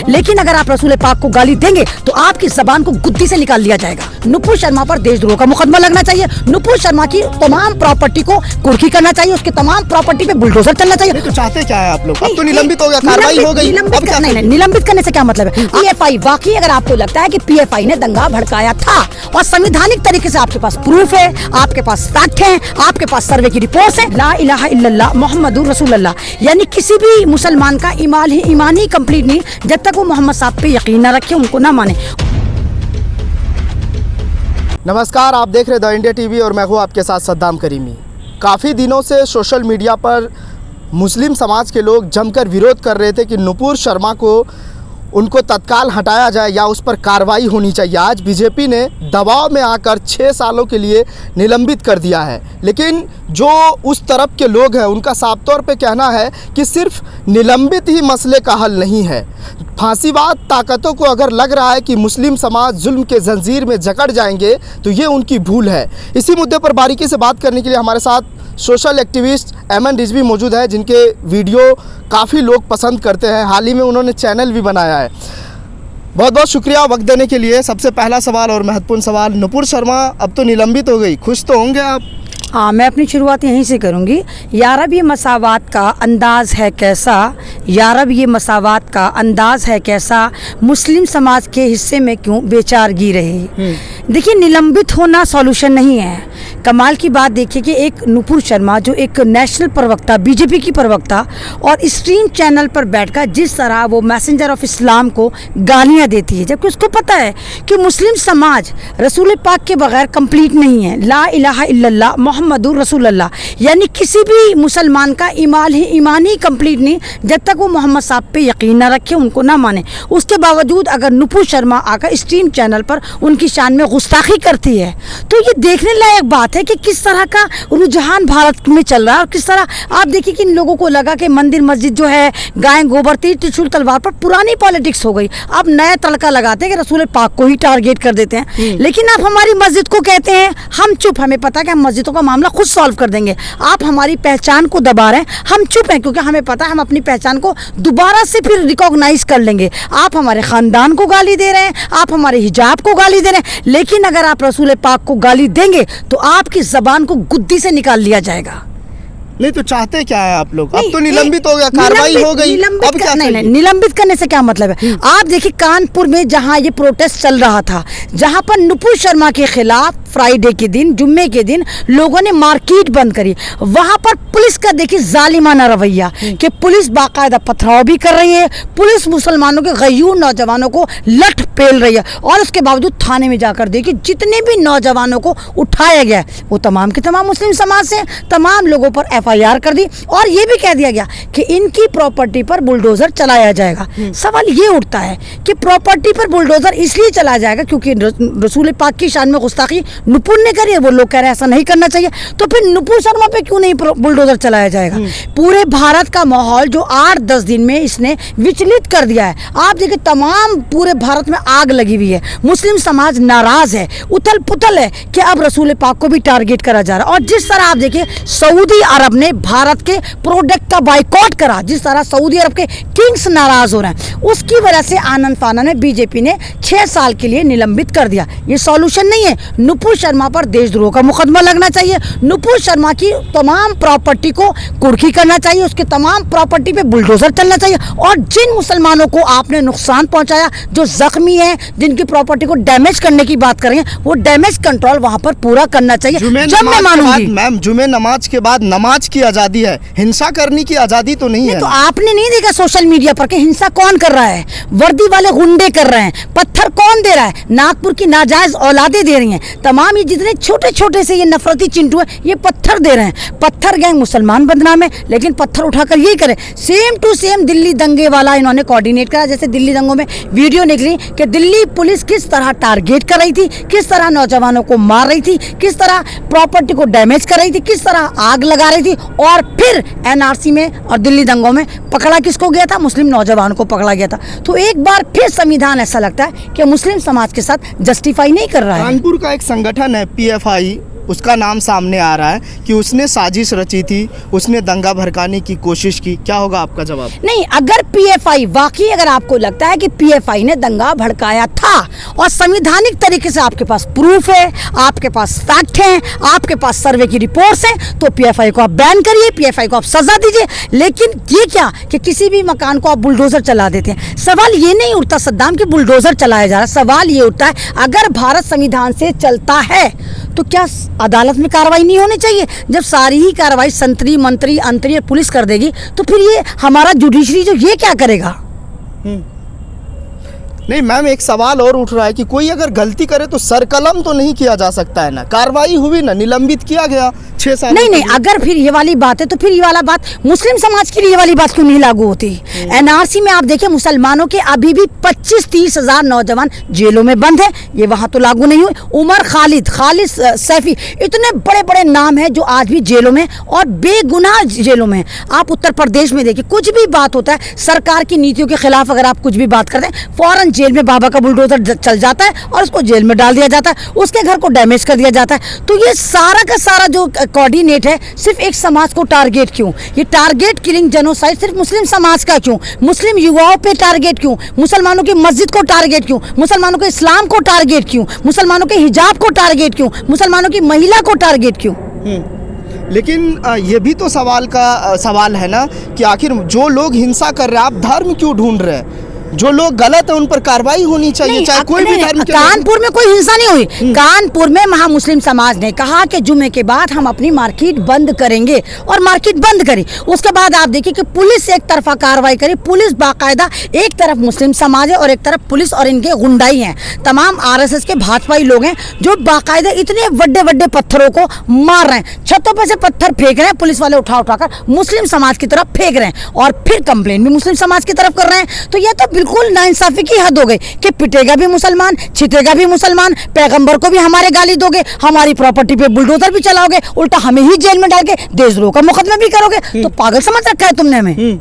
लेकिन अगर आप रसूल पाक को गाली देंगे तो आपकी जबान को गुद्दी से निकाल लिया जाएगा। नुपुर शर्मा पर देशद्रोह का मुकदमा लगना चाहिए। नुपुर शर्मा की तमाम प्रॉपर्टी को कुर्की करना चाहिए, उसके तमाम प्रॉपर्टी पे बुलडोजर चलना चाहिए। तो चाहते क्या है आप लोग? अब तो निलंबित हो गया, कार्रवाई हो गई। निलंबित करने से क्या मतलब है? पीएफआई, वाकई अगर आपको लगता है कि पीएफआई ने दंगा भड़काया था और संवैधानिक तरीके से आपके पास प्रूफ है, आपके पास फैक्ट है, आपके पास सर्वे की रिपोर्ट है, ला इलाहा इल्लल्लाह मुहम्मदुर रसूलुल्लाह, यानी किसी भी मुसलमान का ईमान ही कंप्लीट नहीं जब तक वो मोहम्मद साहब पे यकीन न रखे, उनको ना माने। नमस्कार, आप देख रहे द इंडिया टीवी और मैं हूँ आपके साथ सद्दाम करीमी। काफ़ी दिनों से सोशल मीडिया पर मुस्लिम समाज के लोग जमकर विरोध कर रहे थे कि नुपुर शर्मा को उनको तत्काल हटाया जाए या उस पर कार्रवाई होनी चाहिए। आज बीजेपी ने दबाव में आकर 6 सालों के लिए निलंबित कर दिया है, लेकिन जो उस तरफ के लोग हैं उनका साफ तौर पे कहना है कि सिर्फ निलंबित ही मसले का हल नहीं है। फांसीवाद ताकतों को अगर लग रहा है कि मुस्लिम समाज जुल्म के जंजीर में जकड़ जाएंगे तो ये उनकी भूल है। इसी मुद्दे पर बारीकी से बात करने के लिए हमारे साथ सोशल एक्टिविस्ट एमन रिजवी मौजूद है, जिनके वीडियो काफ़ी लोग पसंद करते हैं। हाल ही में उन्होंने चैनल भी बनाया है। बहुत बहुत शुक्रिया वक्त देने के लिए। सबसे पहला सवाल और महत्वपूर्ण सवाल, नुपुर शर्मा अब तो निलंबित हो गई, खुश तो होंगे आप? हाँ, मैं अपनी शुरुआत यहीं से करूँगी। यारब ये मसावात का अंदाज़ है कैसा, यारब ये मसावात का अंदाज़ है कैसा, मुस्लिम समाज के हिस्से में क्यों बेचारगी रही। देखिए, निलंबित होना सॉल्यूशन नहीं है। कमाल की बात देखिए कि एक नुपुर शर्मा जो एक नेशनल प्रवक्ता, बीजेपी की प्रवक्ता, और स्ट्रीम चैनल पर बैठकर जिस तरह वो मैसेंजर ऑफ इस्लाम को गालियाँ देती है, जबकि उसको पता है कि मुस्लिम समाज रसूल पाक के बगैर कंप्लीट नहीं है। ला इलाहा इल्लल्लाह मुहम्मदुर रसूलुल्लाह, यानी किसी भी मुसलमान का ईमान ही कंप्लीट नहीं जब तक वो मोहम्मद साहब पे यकीन ना रखे, उनको ना माने। उसके बावजूद अगर नुपुर शर्मा आकर स्ट्रीम चैनल पर उनकी शान में गुस्ताखी करती है तो ये देखने लायक बात है कि किस तरह का रुझान भारत में चल रहा है। और किस तरह आप देखिए कि इन लोगों को लगा कि मंदिर मस्जिद जो है, गाय गोबर तीर त्रिशूल तलवार पर पुरानी पॉलिटिक्स हो गई। अब नया तड़का लगाते हैं कि रसूल पाक को ही टारगेट कर देते हैं। लेकिन आप हमारी मस्जिद को कहते हैं हम चुप, हमें पता है कि हम मस्जिदों का मामला खुद सॉल्व कर देंगे। आप हमारी पहचान को दबा रहे हैं, हम चुप हैं क्योंकि हमें पता है हम अपनी पहचान को दोबारा से फिर रिकॉग्नाइज कर लेंगे। आप हमारे खानदान को गाली दे रहे हैं, आप हमारे हिजाब को गाली दे रहे हैं, लेकिन अगर आप रसूल पाक को गाली देंगे तो आपकी जबान को गुद्दी से निकाल लिया जाएगा। नहीं तो चाहते क्या है आप लोग? अब तो निलंबित हो गया, कार्रवाई हो गई, अब क्या? नहीं, निलंबित करने से क्या मतलब है? आप देखिए कानपुर में जहां ये प्रोटेस्ट चल रहा था, जहां पर नुपुर शर्मा के खिलाफ फ्राइडे के दिन, जुम्मे के दिन लोगों ने मार्केट बंद करी, वहां पर पुलिस का देखिए जालिमाना रवैया कि पुलिस बाकायदा पथराव भी कर रही है, पुलिस मुसलमानों के गयूर नौजवानों को लठ पेल रही है, और उसके बावजूद थाने में जाकर देखिए जितने भी नौजवानों को उठाया गया वो तमाम के तमाम मुस्लिम समाज से, तमाम लोगों पर FIR कर दी और ये भी कह दिया गया कि इनकी प्रॉपर्टी पर बुलडोजर चलाया जाएगा। सवाल ये उठता है कि प्रॉपर्टी पर बुलडोजर इसलिए चलाया जाएगा क्योंकि रसूल पाक की शान में गुस्ताखी नुपुर ने करी है, वो लोग कह रहे हैं ऐसा नहीं करना चाहिए, तो फिर नुपुर शर्मा पे क्यों नहीं बुलडोजर चलाया जाएगा? पूरे भारत का माहौल जो 8-10 दिन में इसने विचलित कर दिया है। आप देखिए तमाम पूरे भारत में आग लगी हुई है, मुस्लिम समाज नाराज है, उथल पुथल है कि अब रसूल पाक को भी टारगेट करा जा रहा है। और जिस तरह आप देखिए सऊदी अरब ने भारत के प्रोडक्ट का बाइकॉट करा, जिस तरह सऊदी अरब के किंग्स नाराज हो रहे हैं, उसकी वजह से आनंद फानन में बीजेपी ने 6 साल के लिए निलंबित कर दिया। ये सॉल्यूशन नहीं है। नुपुर शर्मा पर देशद्रोह का मुकदमा लगना चाहिए, नुपुर शर्मा की तमाम प्रॉपर्टी को कुर्की करना चाहिए, उसके तमाम प्रॉपर्टी पे बुलडोजर चलना चाहिए, और जिन मुसलमानों को आपने नुकसान पहुंचाया, जो जख्मी हैं, जिनकी प्रॉपर्टी को डैमेज करने की बात करें, वो डैमेज कंट्रोल वहां पर पूरा करना चाहिए। जब मैं मानूंगी मैम, जुमे नमाज के बाद नमाज की आजादी है, हिंसा करने की आजादी तो नहीं है। तो आपने नहीं देखा सोशल मीडिया पर कि हिंसा कौन कर रहा है? वर्दी वाले गुंडे कर रहे हैं। पत्थर कौन दे रहा है? नागपुर की नाजायज औलादे दे रही हैं। तमाम ये जितने छोटे छोटे से ये नफरती चिंटू है, ये पत्थर दे रहे हैं। पत्थर गैंग मुसलमान बदनाम है, लेकिन पत्थर उठाकर यही करे। सेम टू सेम दिल्ली दंगे वाला इन्होंने कोऑर्डिनेट करा। जैसे दिल्ली दंगों में वीडियो निकली कि दिल्ली पुलिस किस तरह टारगेट कर रही थी, किस तरह नौजवानों को मार रही थी, किस तरह प्रॉपर्टी को डैमेज कर रही थी, किस तरह आग लगा रही थी, और फिर NRC में और दिल्ली दंगों में पकड़ा किसको गया था? मुस्लिम नौजवान को पकड़ा गया था। तो एक बार फिर संविधान ऐसा लगता है कि मुस्लिम समाज के साथ जस्टिफाई नहीं कर रहा है। कानपुर का एक संगठन है PFI, उसका नाम सामने आ रहा है कि उसने साजिश रची थी, उसने दंगा भड़काने की कोशिश की। क्या होगा आपका जवाब? नहीं, अगर पीएफआई वाकई अगर आपको लगता है कि पीएफआई ने दंगा भड़काया था और संवैधानिक तरीके से आपके पास प्रूफ है, आपके पास फैक्ट हैं, आपके पास सर्वे की रिपोर्ट्स हैं, तो पीएफआई को आप बैन करिए, पीएफआई को आप सजा दीजिए। लेकिन ये क्या कि किसी भी मकान को आप बुलडोजर चला देते हैं। सवाल ये नहीं उठता सद्दाम कि बुलडोजर चलाया जा रहा है, सवाल ये उठता है अगर भारत संविधान से चलता है तो क्या अदालत में कार्रवाई नहीं होनी चाहिए? जब सारी ही कार्रवाई संतरी मंत्री अंतरी और पुलिस कर देगी तो फिर ये हमारा जुडिशरी जो ये क्या करेगा? नहीं मैम, एक सवाल और उठ रहा है कि कोई अगर गलती करे तो सरकलम तो नहीं किया जा सकता है ना, कार्रवाई हुई ना, निलंबित किया गया 6 साल। नहीं, अगर फिर ये वाली बात है तो फिर ये वाला बात मुस्लिम समाज के लिए ये वाली बात क्यों नहीं लागू होती? एनआरसी में आप देखिए मुसलमानों के अभी भी 25-30 हजार नौजवान जेलों में बंद है, ये वहां तो लागू नहीं हुई। उमर खालिद सैफी, इतने बड़े बड़े नाम है जो आज भी जेलों में और बेगुनाह जेलों में। आप उत्तर प्रदेश में देखिए, कुछ भी बात होता है सरकार की नीतियों के खिलाफ अगर आप कुछ भी बात करते हैं, फौरन जेल में बाबा का बुलडोजर चल जाता है और उसको जेल में डाल दिया जाता है, उसके घर को डैमेज कर दिया जाता है। तो ये सारा का सारा जो कोऑर्डिनेट है सिर्फ एक समाज को टारगेट क्यों? ये टारगेट किलिंग जेनोसाइड सिर्फ मुस्लिम समाज का क्यों? मुस्लिम युवाओं पे टारगेट क्यों? मुसलमानों की मस्जिद को टारगेट क्यों? मुसलमानों के इस्लाम को टारगेट क्यों? मुसलमानों के हिजाब को टारगेट क्यों? मुसलमानों की महिला को टारगेट क्यों? लेकिन ये भी तो सवाल है ना कि आखिर जो लोग हिंसा कर रहे हैं, आप धर्म क्यों ढूंढ रहे हैं? जो लोग गलत है उन पर कार्रवाई होनी चाहिए, चाहे कोई भी धर्म के। कानपुर में कोई हिंसा नहीं हुई। कानपुर में महा मुस्लिम समाज ने कहा कि जुमे के बाद हम अपनी मार्केट बंद करेंगे और मार्केट बंद करी। उसके बाद आप देखिए कि पुलिस एक तरफा कार्रवाई करी। पुलिस बाकायदा, एक तरफ मुस्लिम समाज है और एक तरफ पुलिस और इनके गुंडाई हैं, तमाम आरएसएस के भाजपाई लोग हैं जो बाकायदा इतने बड़े बड़े पत्थरों को मार रहे हैं, छतों पर से पत्थर फेंक रहे हैं, पुलिस वाले उठाकर मुस्लिम समाज की तरफ फेंक रहे हैं और फिर कंप्लेन भी मुस्लिम समाज की तरफ कर रहे हैं। तो यह तो बिल्कुल नाइंसाफी की हद हो गई कि पिटेगा भी मुसलमान, छितेगा भी मुसलमान, पैगंबर को भी हमारे गाली दोगे, हमारी प्रॉपर्टी पे बुलडोजर भी चलाओगे, उल्टा हमें ही जेल में डाल के देशद्रोह का मुकदमा भी करोगे। तो पागल समझ रखा है तुमने हमें।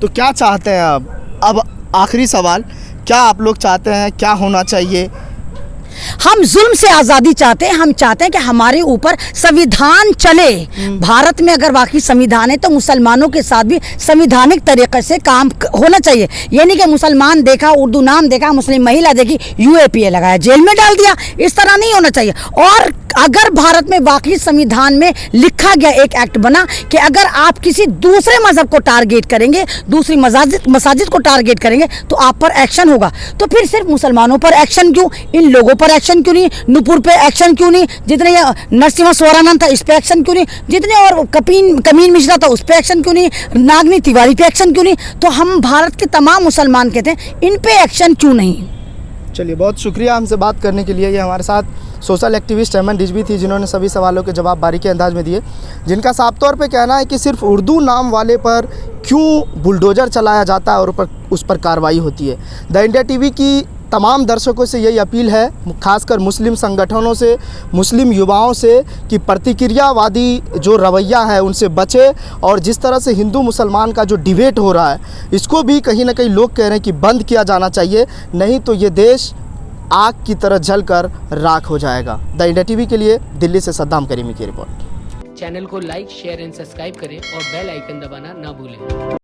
तो क्या चाहते हैं अब आखिरी सवाल, क्या आप लोग चाहते हैं, क्या होना चाहिए? हम जुल्म से आज़ादी चाहते हैं। हम चाहते हैं कि हमारे ऊपर संविधान चले। भारत में अगर वाकई संविधान है तो मुसलमानों के साथ भी संवैधानिक तरीके से काम होना चाहिए। ये नहीं कि मुसलमान देखा, उर्दू नाम देखा, मुस्लिम महिला देखी, यूएपीए लगाया, जेल में डाल दिया। इस तरह नहीं होना चाहिए। और अगर भारत में वाकई संविधान में लिखा गया एक एक्ट बना कि अगर आप किसी दूसरे मजहब को टारगेट करेंगे, दूसरी मसाजिद को टारगेट करेंगे तो आप पर एक्शन होगा। तो फिर सिर्फ मुसलमानों पर एक्शन क्यों? इन लोगों पर एक्शन क्यों नहीं? नुपुर पे एक्शन क्यों नहीं? जितने नरसिम्हा स्वरानंद था इस पे एक्शन क्यों नहीं? जितने और कमीन मिश्रा था उस पे एक्शन क्यों नहीं? नागनी तिवारी पे एक्शन क्यों नहीं? तो हम भारत के तमाम मुसलमान कहते हैं इन पे एक्शन क्यों नहीं? चलिए, बहुत शुक्रिया हमसे बात करने के लिए। ये हमारे साथ सोशल एक्टिविस्ट अहमद रिजवी थी जिन्होंने सभी सवालों के जवाब बारीकी अंदाज में दिए, जिनका साफ तौर पे कहना है कि सिर्फ उर्दू नाम वाले पर क्यों बुलडोजर चलाया जाता है और उस पर कार्रवाई होती है। द इंडिया टीवी की तमाम दर्शकों से यही अपील है, खासकर मुस्लिम संगठनों से, मुस्लिम युवाओं से, कि प्रतिक्रियावादी जो रवैया है उनसे बचे और जिस तरह से हिंदू मुसलमान का जो डिबेट हो रहा है इसको भी कहीं ना कहीं लोग कह रहे हैं कि बंद किया जाना चाहिए, नहीं तो ये देश आग की तरह जलकर राख हो जाएगा। द इंडिया टीवी के लिए दिल्ली से सद्दाम करीमी की रिपोर्ट। चैनल को लाइक, शेयर एंड सब्सक्राइब करें और बेल आइकन दबाना ना भूलें।